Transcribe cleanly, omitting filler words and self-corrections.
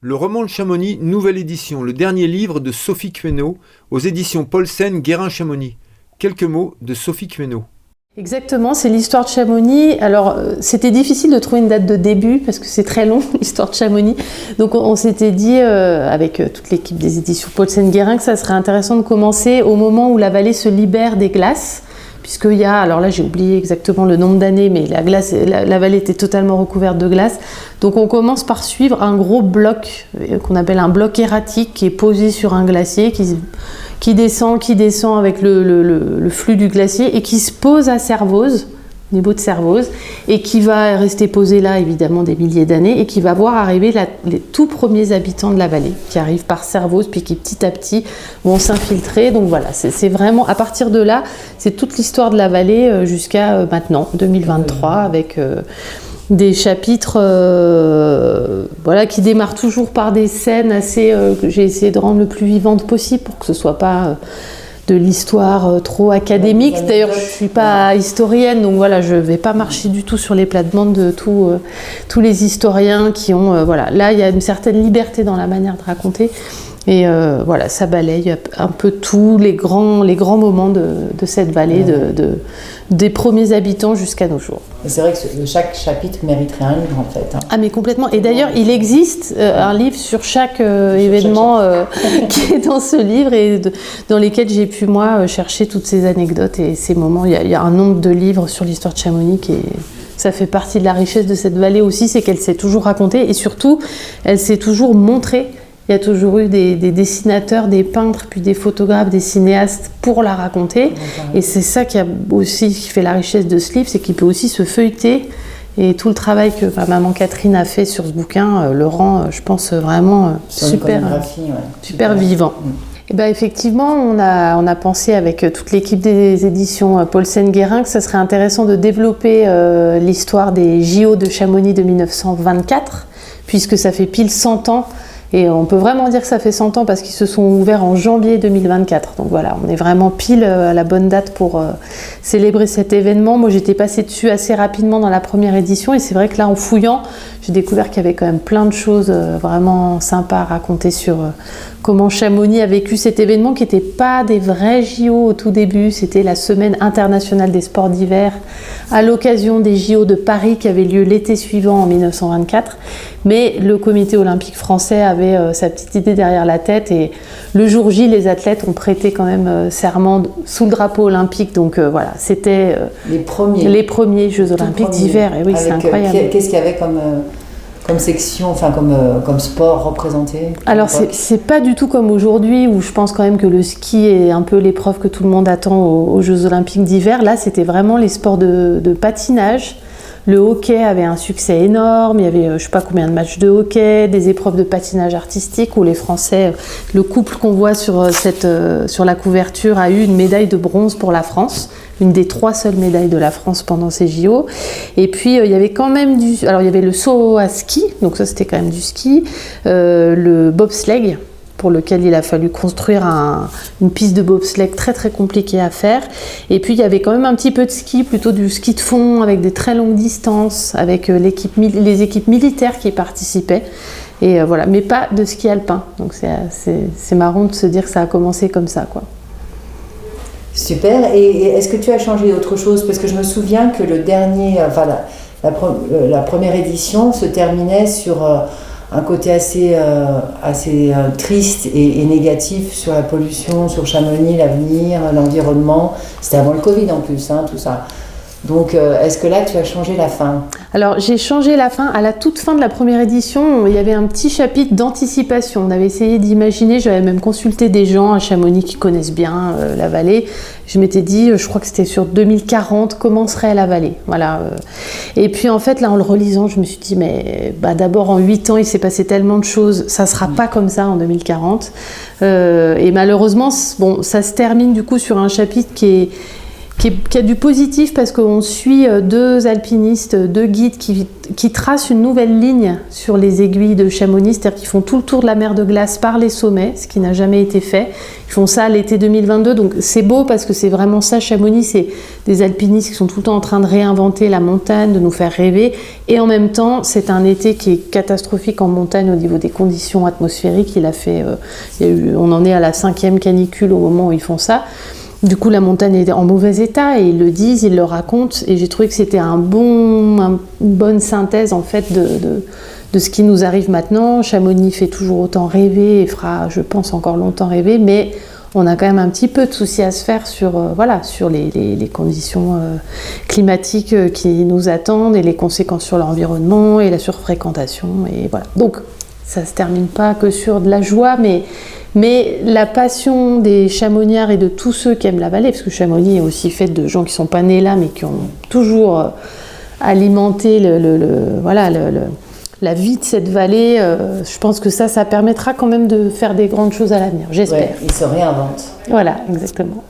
Le roman de Chamonix, nouvelle édition, le dernier livre de Sophie Queneau, aux éditions Paulsen, Guérin-Chamonix. Quelques mots de Sophie Queneau. Exactement, c'est l'histoire de Chamonix. Alors, c'était difficile de trouver une date de début parce que c'est très long, l'histoire de Chamonix. Donc, on s'était dit, avec toute l'équipe des éditions Paulsen-Guérin, que ça serait intéressant de commencer au moment où la vallée se libère des glaces. Puisqu'il y a, alors là j'ai oublié exactement le nombre d'années, mais la vallée était totalement recouverte de glace. Donc on commence par suivre un gros bloc qu'on appelle un bloc erratique qui est posé sur un glacier, qui descend avec le flux du glacier et qui se pose à Servoz, au niveau de Servoz, et qui va rester posé là évidemment des milliers d'années et qui va voir arriver les tout premiers habitants de la vallée qui arrivent par Servoz puis qui petit à petit vont s'infiltrer. Donc voilà, c'est vraiment à partir de là, c'est toute l'histoire de la vallée jusqu'à maintenant, 2023, avec des chapitres qui démarrent toujours par des scènes assez que j'ai essayé de rendre le plus vivantes possible pour que ce soit pas de l'histoire trop académique. D'ailleurs, je ne suis pas historienne, donc voilà, je ne vais pas marcher du tout sur les plates-bandes de tous les historiens qui ont... Là, il y a une certaine liberté dans la manière de raconter. Et ça balaye un peu tous les grands moments de cette vallée, des premiers habitants jusqu'à nos jours. C'est vrai que chaque chapitre mériterait un livre en fait. Ah mais complètement. Et d'ailleurs, il existe un livre sur chaque événement qui est dans ce livre et dans lesquels j'ai pu moi chercher toutes ces anecdotes et ces moments. Il y a un nombre de livres sur l'histoire de Chamonix et ça fait partie de la richesse de cette vallée aussi, c'est qu'elle s'est toujours racontée et surtout, elle s'est toujours montrée. Il y a toujours eu des dessinateurs, des peintres, puis des photographes, des cinéastes pour la raconter. Et c'est ça qui fait la richesse de ce livre, c'est qu'il peut aussi se feuilleter. Et tout le travail que maman Catherine a fait sur ce bouquin le rend, je pense, vraiment super vivant. Et effectivement, on a pensé avec toute l'équipe des éditions Paulsen-Guérin que ça serait intéressant de développer l'histoire des JO de Chamonix de 1924, puisque ça fait pile 100 ans. Et on peut vraiment dire que ça fait 100 ans parce qu'ils se sont ouverts en janvier 2024. Donc voilà, on est vraiment pile à la bonne date pour célébrer cet événement. Moi, j'étais passée dessus assez rapidement dans la première édition et c'est vrai que là, en fouillant, j'ai découvert qu'il y avait quand même plein de choses vraiment sympas à raconter sur comment Chamonix a vécu cet événement qui n'était pas des vrais JO au tout début. C'était la Semaine internationale des sports d'hiver à l'occasion des JO de Paris qui avaient lieu l'été suivant en 1924. Mais le comité olympique français avait sa petite idée derrière la tête et le jour J, les athlètes ont prêté quand même serment sous le drapeau olympique. Donc voilà, c'était les premiers Jeux olympiques d'hiver. Et oui, c'est incroyable. Qu'est-ce qu'il y avait comme section, comme sport représenté? Alors c'est pas du tout comme aujourd'hui où je pense quand même que le ski est un peu l'épreuve que tout le monde attend aux Jeux olympiques d'hiver. Là, c'était vraiment les sports de patinage. Le hockey avait un succès énorme, il y avait je sais pas combien de matchs de hockey, des épreuves de patinage artistique où les Français, le couple qu'on voit sur la couverture a eu une médaille de bronze pour la France, une des 3 seules médailles de la France pendant ces JO. Et puis il y avait quand même il y avait le saut à ski, donc ça c'était quand même du ski, le bobsleigh, pour lequel il a fallu construire une piste de bobsleigh très très compliquée à faire. Et puis il y avait quand même un petit peu de ski, plutôt du ski de fond avec des très longues distances, avec les équipes militaires qui participaient. Et voilà, mais pas de ski alpin. Donc c'est marrant de se dire que ça a commencé comme ça, quoi. Super. Et est-ce que tu as changé autre chose? Parce que je me souviens que le dernier, la première édition se terminait sur un côté assez triste et négatif sur la pollution, sur Chamonix, l'avenir, l'environnement. C'était avant le Covid en plus, tout ça. Donc, est-ce que là, tu as changé la fin? Alors, j'ai changé la fin. À la toute fin de la première édition, il y avait un petit chapitre d'anticipation. On avait essayé d'imaginer, j'avais même consulté des gens à Chamonix qui connaissent bien la vallée. Je m'étais dit, je crois que c'était sur 2040, comment serait la vallée? Voilà. Et puis, en fait, là, en le relisant, je me suis dit, mais d'abord, en 8 ans, il s'est passé tellement de choses, ça ne sera pas comme ça en 2040. Et malheureusement, ça se termine du coup sur un chapitre qui qui a du positif parce qu'on suit 2 alpinistes, 2 guides qui tracent une nouvelle ligne sur les aiguilles de Chamonix, c'est-à-dire qu'ils font tout le tour de la mer de glace par les sommets, ce qui n'a jamais été fait. Ils font ça l'été 2022, donc c'est beau parce que c'est vraiment ça, Chamonix, c'est des alpinistes qui sont tout le temps en train de réinventer la montagne, de nous faire rêver, et en même temps, c'est un été qui est catastrophique en montagne au niveau des conditions atmosphériques. On en est à la 5e canicule au moment où ils font ça. Du coup, la montagne est en mauvais état et ils le disent, ils le racontent. Et j'ai trouvé que c'était une bonne synthèse en fait de ce qui nous arrive maintenant. Chamonix fait toujours autant rêver et fera, je pense, encore longtemps rêver. Mais on a quand même un petit peu de soucis à se faire sur les conditions climatiques qui nous attendent et les conséquences sur l'environnement et la surfréquentation. Et voilà. Donc, ça ne se termine pas que sur de la joie, mais la passion des chamoniards et de tous ceux qui aiment la vallée, parce que Chamonix est aussi faite de gens qui ne sont pas nés là, mais qui ont toujours alimenté la vie de cette vallée. Je pense que ça permettra quand même de faire des grandes choses à l'avenir, j'espère. Ouais, ils se réinventent. Voilà, exactement.